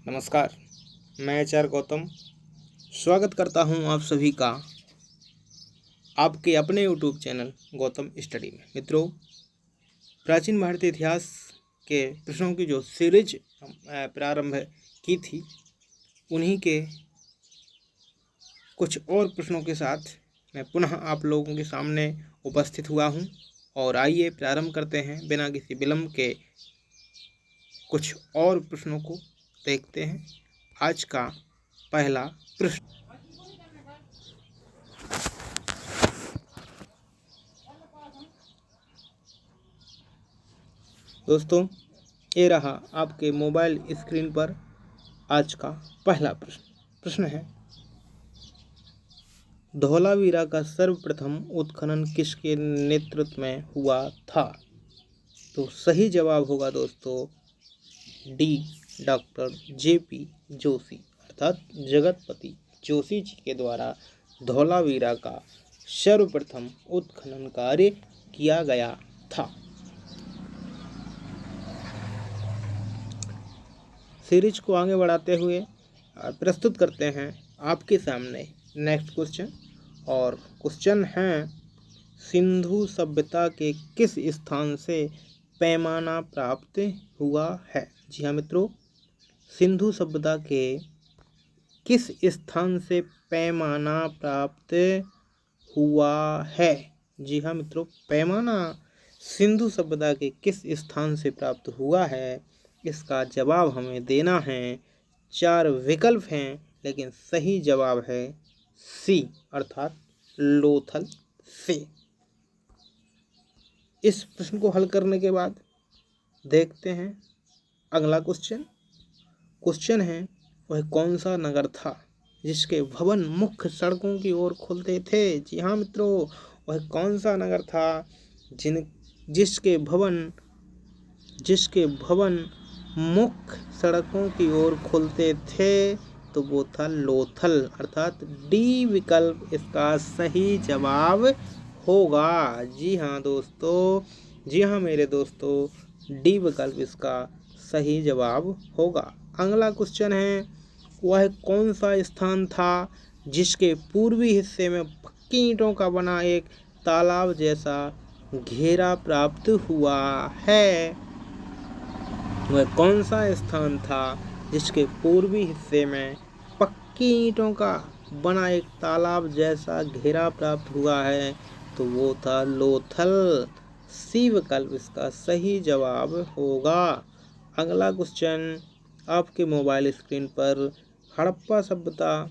नमस्कार, मैं आचार्य गौतम स्वागत करता हूं आप सभी का आपके अपने यूट्यूब चैनल गौतम स्टडी में। मित्रों, प्राचीन भारतीय इतिहास के प्रश्नों की जो सीरीज प्रारंभ की थी, उन्हीं के कुछ और प्रश्नों के साथ मैं पुनः आप लोगों के सामने उपस्थित हुआ हूं। और आइए प्रारंभ करते हैं बिना किसी विलंब के। कुछ और प्रश्नों को देखते हैं। आज का पहला प्रश्न, दोस्तों, ये रहा आपके मोबाइल स्क्रीन पर आज का पहला प्रश्न है, धौलावीरा का सर्वप्रथम उत्खनन किसके नेतृत्व में हुआ था? तो सही जवाब होगा दोस्तों डी, डॉक्टर JP जोशी, अर्थात जगतपति जोशी जी के द्वारा धौलावीरा का सर्वप्रथम उत्खनन कार्य किया गया था। सीरीज को आगे बढ़ाते हुए प्रस्तुत करते हैं आपके सामने नेक्स्ट क्वेश्चन। और क्वेश्चन है, सिंधु सभ्यता के किस स्थान से पैमाना प्राप्त हुआ है? जी हाँ मित्रों, सिंधु सभ्यता के किस स्थान से पैमाना प्राप्त हुआ है? जी हाँ मित्रों, पैमाना सिंधु सभ्यता के किस स्थान से प्राप्त हुआ है, इसका जवाब हमें देना है। 4 विकल्प हैं, लेकिन सही जवाब है सी, अर्थात लोथल से। इस प्रश्न को हल करने के बाद देखते हैं अगला क्वेश्चन है, वह कौन सा नगर था जिसके भवन मुख्य सड़कों की ओर खुलते थे? जी हाँ मित्रों, वह कौन सा नगर था जिसके भवन मुख्य सड़कों की ओर खुलते थे? तो वो था लोथल, अर्थात डी विकल्प इसका सही जवाब होगा। जी हाँ दोस्तों, जी हाँ मेरे दोस्तों, डी विकल्प इसका सही जवाब होगा। अगला क्वेश्चन है, वह कौन सा स्थान था जिसके पूर्वी हिस्से में पक्की ईंटों का बना एक तालाब जैसा घेरा प्राप्त हुआ है? वह कौन सा स्थान था जिसके पूर्वी हिस्से में पक्की ईंटों का बना एक तालाब जैसा घेरा प्राप्त हुआ है? तो वो था लोथल। सी विकल्प इसका सही जवाब होगा। अगला क्वेश्चन आपके मोबाइल स्क्रीन पर हड़प्पा सभ्यता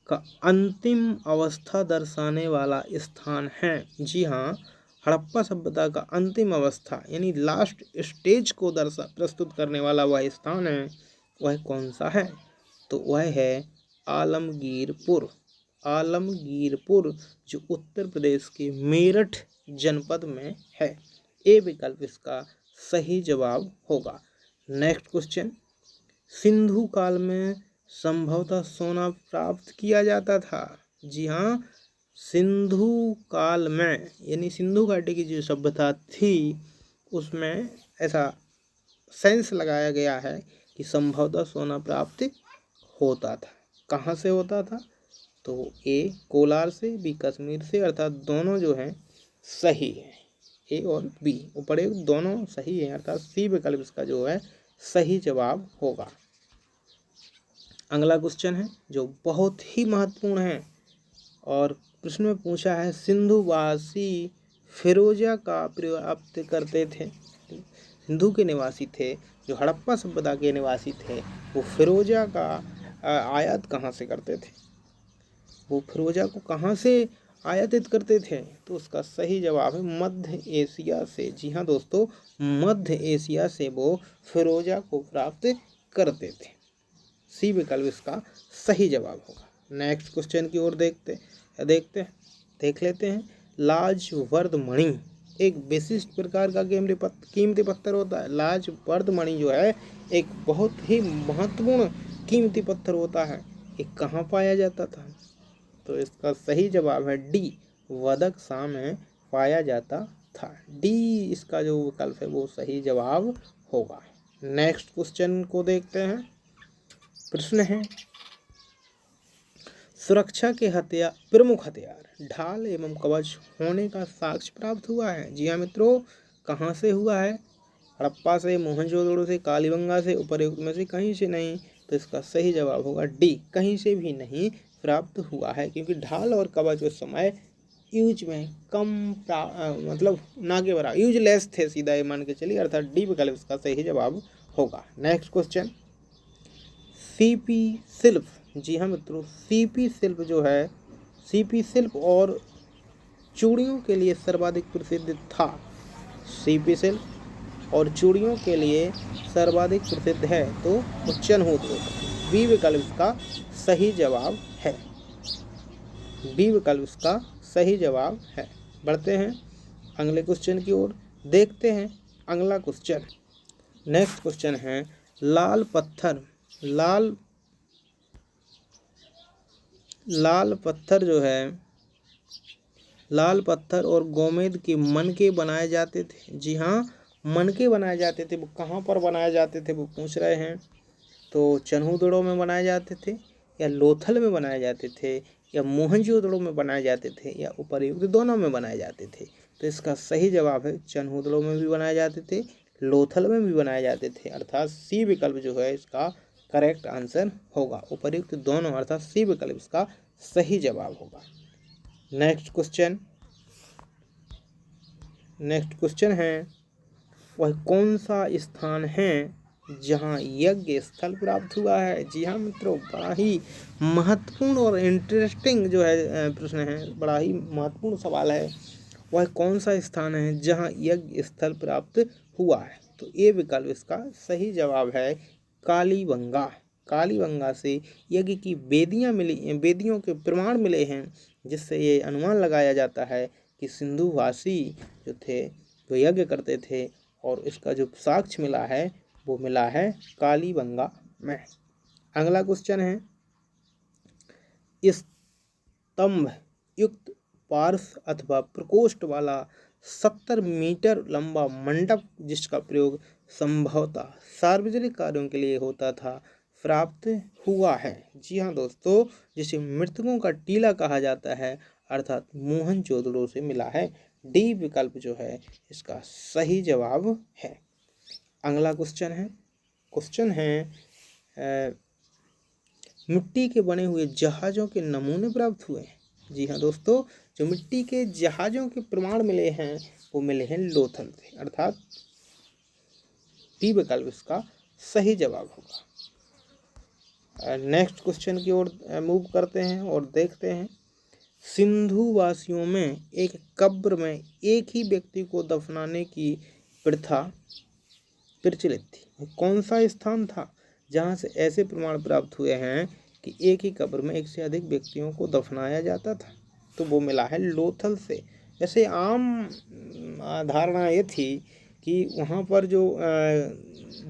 का अंतिम अवस्था दर्शाने वाला स्थान है। जी हाँ, हड़प्पा सभ्यता का अंतिम अवस्था यानी लास्ट स्टेज को प्रस्तुत करने वाला वह स्थान है, वह कौन सा है? तो वह है आलमगीरपुर। आलमगीरपुर जो उत्तर प्रदेश के मेरठ जनपद में है। ए विकल्प इसका सही जवाब होगा। नेक्स्ट क्वेश्चन, सिंधु काल में संभवतः सोना प्राप्त किया जाता था? जी हाँ, सिंधु काल में यानी सिंधु घाटी की जो सभ्यता थी, उसमें ऐसा सेंस लगाया गया है कि संभवतः सोना प्राप्त होता था। कहाँ से होता था? तो ए कोलार से, बी कश्मीर से, अर्थात दोनों जो हैं सही है। ए और बी ऊपर एक दोनों सही है, अर्थात सी विकल्प इसका जो है सही जवाब होगा। अगला क्वेश्चन है जो बहुत ही महत्वपूर्ण है, और प्रश्न में पूछा है, सिंधुवासी फिरोजा का प्राप्त करते थे। सिंधु के निवासी थे, जो हड़प्पा सभ्यता के निवासी थे, वो फिरोजा का आयात कहाँ से करते थे? वो फिरोजा को कहाँ से आयातित करते थे? तो उसका सही जवाब है मध्य एशिया से। जी हाँ दोस्तों, मध्य एशिया से वो फिरोजा को प्राप्त करते थे। सी विकल्प इसका सही जवाब होगा। नेक्स्ट क्वेश्चन की ओर देख लेते हैं। लाजवर्द मणि एक विशिष्ट प्रकार का कीमती पत्थर होता है। लाजवर्द मणि जो है एक बहुत ही महत्वपूर्ण कीमती पत्थर होता है। ये कहाँ पाया जाता था? तो इसका सही जवाब है डी, बदख्शां में पाया जाता था। डी इसका जो विकल्प है वो सही जवाब होगा। नेक्स्ट क्वेश्चन को देखते हैं। प्रश्न है, सुरक्षा के प्रमुख हथियार ढाल एवं कवच होने का साक्ष्य प्राप्त हुआ है। जी हाँ मित्रों, कहाँ से हुआ है? हड़प्पा से, मोहनजोदड़ो से, कालीबंगा से, उपर्युक्त में से कहीं से नहीं। तो इसका सही जवाब होगा डी, कहीं से भी नहीं प्राप्त हुआ है, क्योंकि ढाल और कवच उस समय यूज में कम मतलब ना के बराबर यूजलेस थे, सीधा ये मान के चलिए, अर्थात डी विकल्प इसका सही जवाब होगा। नेक्स्ट क्वेश्चन, सीपी शिल्प। जी हाँ मित्रों, सीपी शिल्प जो है, सीपी शिल्प और चूड़ियों के लिए सर्वाधिक प्रसिद्ध था। सीपी शिल्प और चूड़ियों के लिए सर्वाधिक प्रसिद्ध है तो चनहूद्रो। बी विकल्प इसका सही जवाब है। बी विकल्प इसका सही जवाब है। बढ़ते हैं अगले क्वेश्चन की ओर, देखते हैं अगला क्वेश्चन। नेक्स्ट क्वेश्चन है, लाल पत्थर जो है, लाल पत्थर और गोमेद के मनके बनाए जाते थे। जी हाँ, मनके बनाए जाते थे। वो कहाँ पर बनाए जाते थे वो पूछ रहे हैं। तो चनहूदड़ो में बनाए जाते थे, या लोथल में बनाए जाते थे, या मोहनजोदड़ो में बनाए जाते थे, या उपर्युक्त दोनों में बनाए जाते थे। तो इसका सही जवाब है चनहूदड़ो में भी बनाए जाते थे, लोथल में भी बनाए जाते थे, अर्थात सी विकल्प जो है इसका करेक्ट आंसर होगा। उपर्युक्त दोनों अर्थात सी विकल्प इसका सही जवाब होगा। नेक्स्ट क्वेश्चन है, वह कौन सा स्थान है जहाँ यज्ञ स्थल प्राप्त हुआ है। जी हाँ मित्रों, बड़ा ही महत्वपूर्ण और इंटरेस्टिंग जो है प्रश्न है, बड़ा ही महत्वपूर्ण सवाल है। वह कौन सा स्थान है जहाँ यज्ञ स्थल प्राप्त हुआ है। तो ये विकल्प इसका सही जवाब है कालीबंगा। कालीबंगा से यज्ञ की वेदियाँ मिली, वेदियों के प्रमाण मिले हैं, जिससे ये अनुमान लगाया जाता है कि सिंधुवासी जो थे वो यज्ञ करते थे, और इसका जो साक्ष्य मिला है वो मिला है कालीबंगा में। अगला क्वेश्चन है, स्तंभ युक्त पार्श्व अथवा प्रकोष्ठ वाला 70 मीटर लंबा मंडप जिसका प्रयोग संभवतः सार्वजनिक कार्यों के लिए होता था, प्राप्त हुआ है। जी हाँ दोस्तों, जिसे मृतकों का टीला कहा जाता है, अर्थात मोहनजोदड़ो से मिला है। डी विकल्प जो है इसका सही जवाब है। अगला क्वेश्चन है मिट्टी के बने हुए जहाज़ों के नमूने प्राप्त हुए हैं। जी हाँ दोस्तों, जो मिट्टी के जहाज़ों के प्रमाण मिले हैं वो मिले हैं लोथल से, अर्थात डी विकल्प इसका सही जवाब होगा। नेक्स्ट क्वेश्चन की ओर मूव करते हैं और देखते हैं, सिंधु वासियों में एक कब्र में एक ही व्यक्ति को दफनाने की प्रथा प्रचलित थी। कौन सा स्थान था जहाँ से ऐसे प्रमाण प्राप्त हुए हैं कि एक ही कब्र में एक से अधिक व्यक्तियों को दफनाया जाता था? तो वो मिला है लोथल से। वैसे आम धारणा ये थी कि वहाँ पर जो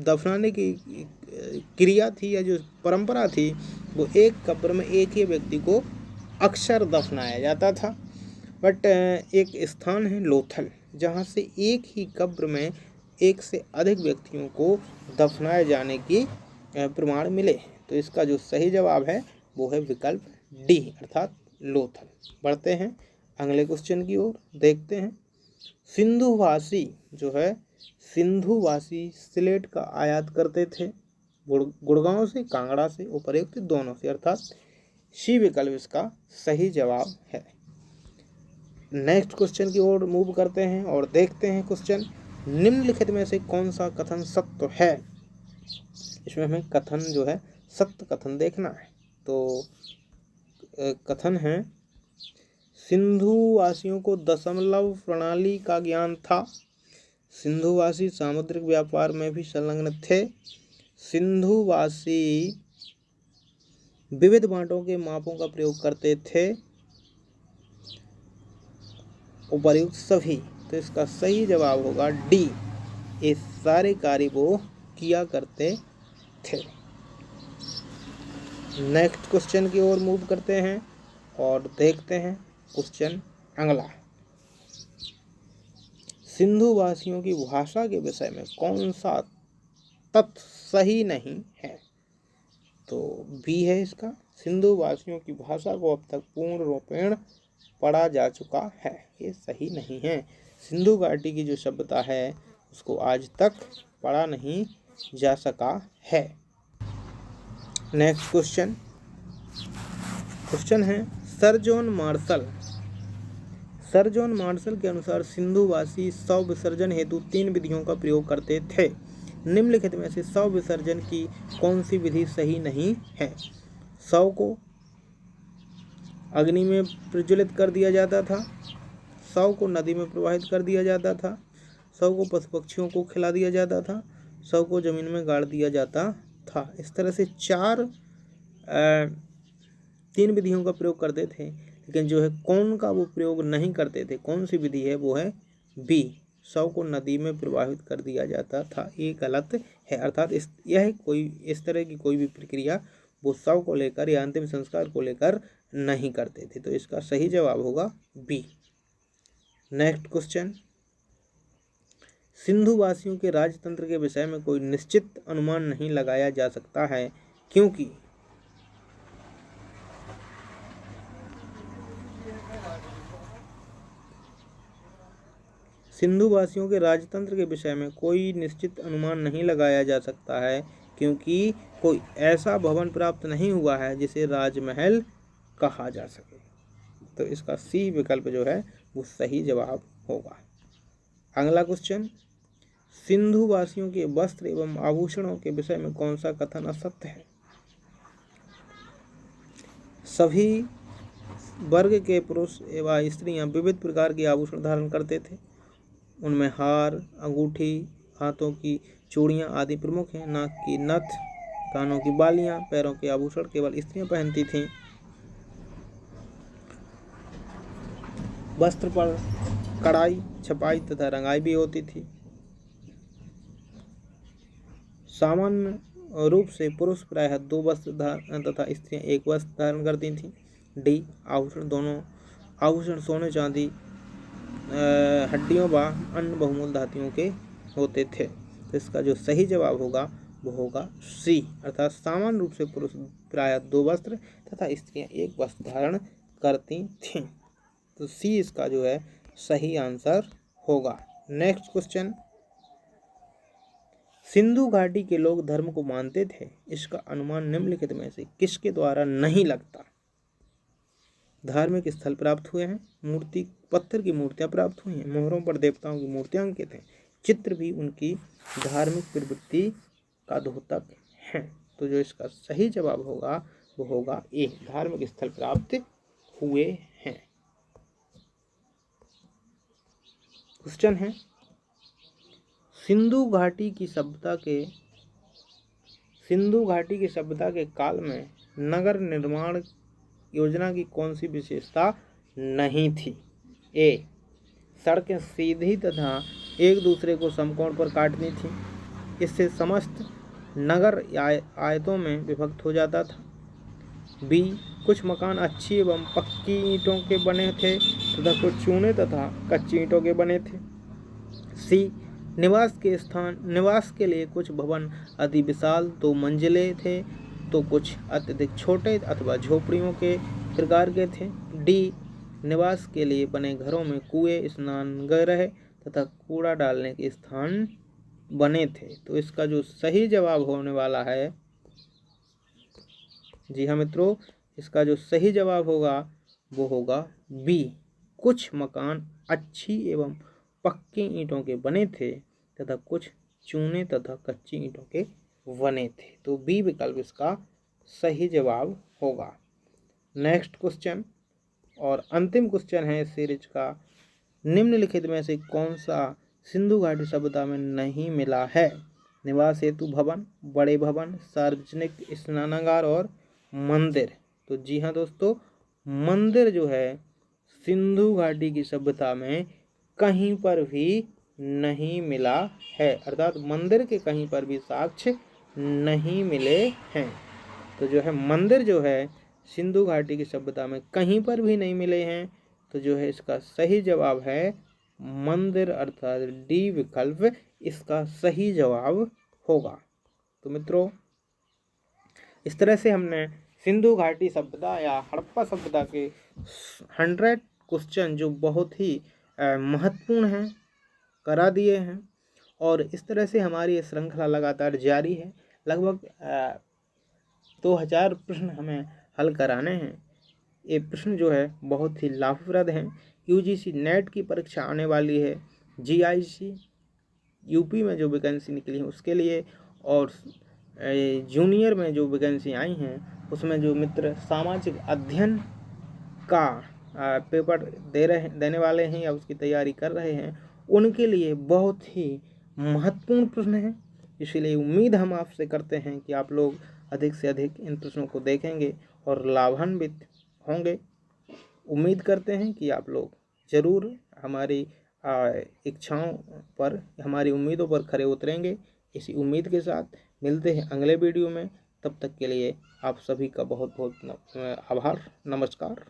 दफनाने की क्रिया थी या जो परंपरा थी, वो एक कब्र में एक ही व्यक्ति को अक्सर दफनाया जाता था। बट एक स्थान है लोथल जहाँ से एक ही कब्र में एक से अधिक व्यक्तियों को दफनाए जाने की प्रमाण मिले। तो इसका जो सही जवाब है वो है विकल्प डी, अर्थात लोथल। बढ़ते हैं अगले क्वेश्चन की ओर, देखते हैं सिंधुवासी जो है, सिंधुवासी सिलेट का आयात करते थे गुड़गांव से, कांगड़ा से, उपर्युक्त दोनों से, अर्थात सी विकल्प इसका सही जवाब है। नेक्स्ट क्वेश्चन की ओर मूव करते हैं और देखते हैं क्वेश्चन, निम्नलिखित में से कौन सा कथन सत्य है। इसमें हमें कथन जो है सत्य कथन देखना है। तो कथन है, सिंधुवासियों को दशमलव प्रणाली का ज्ञान था। सिंधुवासी सामुद्रिक व्यापार में भी संलग्न थे। सिंधुवासी विविध बांटों के मापों का प्रयोग करते थे, उपर्युक्त सभी। तो इसका सही जवाब होगा डी, ये सारे कार्य वो किया करते थे। नेक्स्ट क्वेश्चन की ओर मूव करते हैं और देखते हैं क्वेश्चन अगला, सिंधुवासियों की भाषा के विषय में कौन सा तत् सही नहीं है। तो बी है इसका, सिंधु वासियों की भाषा को अब तक पूर्ण रूपेण पढ़ा जा चुका है, ये सही नहीं है। सिंधु घाटी की जो सभ्यता है उसको आज तक पढ़ा नहीं जा सका है। नेक्स्ट क्वेश्चन है सर जॉन मार्शल के अनुसार सिंधुवासी शव विसर्जन हेतु 3 विधियों का प्रयोग करते थे। निम्नलिखित में से शव विसर्जन की कौन सी विधि सही नहीं है? शव को अग्नि में प्रज्वलित कर दिया जाता था, शव को नदी में प्रवाहित कर दिया जाता था, शव को पशु पक्षियों को खिला दिया जाता था, शव को जमीन में गाड़ दिया जाता था। इस तरह से 3 विधियों का प्रयोग करते थे, लेकिन जो है कौन का वो प्रयोग नहीं करते थे, कौन सी विधि है, वो है बी, शव को नदी में प्रवाहित कर दिया जाता था। ये गलत है, अर्थात इस तरह की कोई भी प्रक्रिया वो शव को लेकर या अंतिम संस्कार को लेकर नहीं करते थे। तो इसका सही जवाब होगा बी। नेक्स्ट क्वेश्चन, सिंधु वासियों के राजतंत्र के विषय में कोई निश्चित अनुमान नहीं लगाया जा सकता है, क्योंकि सिंधु वासियों के राजतंत्र के विषय में कोई निश्चित अनुमान नहीं लगाया जा सकता है, क्योंकि कोई ऐसा भवन प्राप्त नहीं हुआ है जिसे राजमहल कहा जा सके। तो इसका सी विकल्प जो है वो सही जवाब होगा। अगला क्वेश्चन, सिंधु वासियों के वस्त्र एवं आभूषणों के विषय में कौन सा कथन असत्य है? सभी वर्ग के पुरुष एवं स्त्रियां विविध प्रकार के आभूषण धारण करते थे। उनमें हार, अंगूठी, हाथों की चूड़ियां आदि प्रमुख हैं। नाक की नथ, कानों की बालियां, पैरों के आभूषण केवल स्त्रियां पहनती थीं। वस्त्र पर कढ़ाई, छपाई तथा रंगाई भी होती थी। सामान्य रूप से पुरुष प्रायः 2 वस्त्र तथा स्त्रियां 1 वस्त्र धारण करती थीं। डी, आभूषण सोने चांदी, हड्डियों व अन्य बहुमूल्य धातुओं के होते थे। तो इसका जो सही जवाब होगा वो होगा सी, अर्थात सामान्य रूप से पुरुष प्रायः 2 वस्त्र तथा स्त्रियां 1 वस्त्र धारण करती थीं। तो सी इसका जो है सही आंसर होगा। नेक्स्ट क्वेश्चन, सिंधु घाटी के लोग धर्म को मानते थे, इसका अनुमान निम्नलिखित में से किसके द्वारा नहीं लगता? धार्मिक स्थल प्राप्त हुए हैं, मूर्ति पत्थर की मूर्तियां प्राप्त हुई हैं, मोहरों पर देवताओं की मूर्तियां अंकित हैं, चित्र भी उनकी धार्मिक प्रवृत्ति का द्योतक हैं। तो जो इसका सही जवाब होगा वो होगा ए, धार्मिक स्थल प्राप्त हुए हैं। क्वेश्चन है, सिंधु घाटी की सभ्यता के काल में नगर निर्माण योजना की कौन सी विशेषता नहीं थी? ए, सड़कें सीधी तथा एक दूसरे को समकोण पर काटनी थी, इससे समस्त नगर आयतों में विभक्त हो जाता था। बी, कुछ मकान अच्छी एवं पक्की ईंटों के बने थे तथा कुछ चूने तथा कच्ची ईंटों के बने थे। सी, निवास के लिए कुछ भवन अति विशाल 2 मंजिले थे तो कुछ अत्यधिक छोटे अथवा झोपड़ियों के प्रकार के थे। डी, निवास के लिए बने घरों में कुएं, स्नानगृह तथा कूड़ा डालने के स्थान बने थे। तो इसका जो सही जवाब होने वाला है, जी हाँ मित्रों, इसका जो सही जवाब होगा वो होगा बी, कुछ मकान अच्छी एवं पक्की ईंटों के बने थे तथा कुछ चूने तथा कच्ची ईंटों के बने थे। तो बी विकल्प इसका सही जवाब होगा। नेक्स्ट क्वेश्चन और अंतिम क्वेश्चन है इस सीरीज का, निम्नलिखित में से कौन सा सिंधु घाटी सभ्यता में नहीं मिला है? निवास हेतु भवन, बड़े भवन, सार्वजनिक स्नानागार और मंदिर। तो जी हाँ दोस्तों, मंदिर जो है सिंधु घाटी की सभ्यता में कहीं पर भी नहीं मिला है, अर्थात मंदिर के कहीं पर भी साक्ष्य नहीं मिले हैं। तो जो है मंदिर जो है सिंधु घाटी की सभ्यता में कहीं पर भी नहीं मिले हैं। तो जो है इसका सही जवाब है मंदिर, अर्थात डी विकल्प इसका सही जवाब होगा। तो मित्रों, इस तरह से हमने सिंधु घाटी सभ्यता या हड़प्पा सभ्यता के 100 क्वेश्चन जो बहुत ही महत्वपूर्ण हैं करा दिए हैं। और इस तरह से हमारी ये श्रृंखला लगातार जारी है। लगभग 2000 प्रश्न हमें हल कराने हैं। ये प्रश्न जो है बहुत ही लाभप्रद हैं। यूजीसी नेट की परीक्षा आने वाली है, जीआईसी यूपी में जो वैकेंसी निकली है उसके लिए, और जूनियर में जो वैकेंसी आई हैं उसमें जो मित्र सामाजिक अध्ययन का पेपर देने वाले हैं या उसकी तैयारी कर रहे हैं, उनके लिए बहुत ही महत्वपूर्ण प्रश्न है। इसीलिए उम्मीद हम आपसे करते हैं कि आप लोग अधिक से अधिक इन प्रश्नों को देखेंगे और लाभान्वित होंगे। उम्मीद करते हैं कि आप लोग ज़रूर हमारी इच्छाओं पर, हमारी उम्मीदों पर खरे उतरेंगे। इसी उम्मीद के साथ मिलते हैं अगले वीडियो में। तब तक के लिए आप सभी का बहुत बहुत आभार। नमस्कार।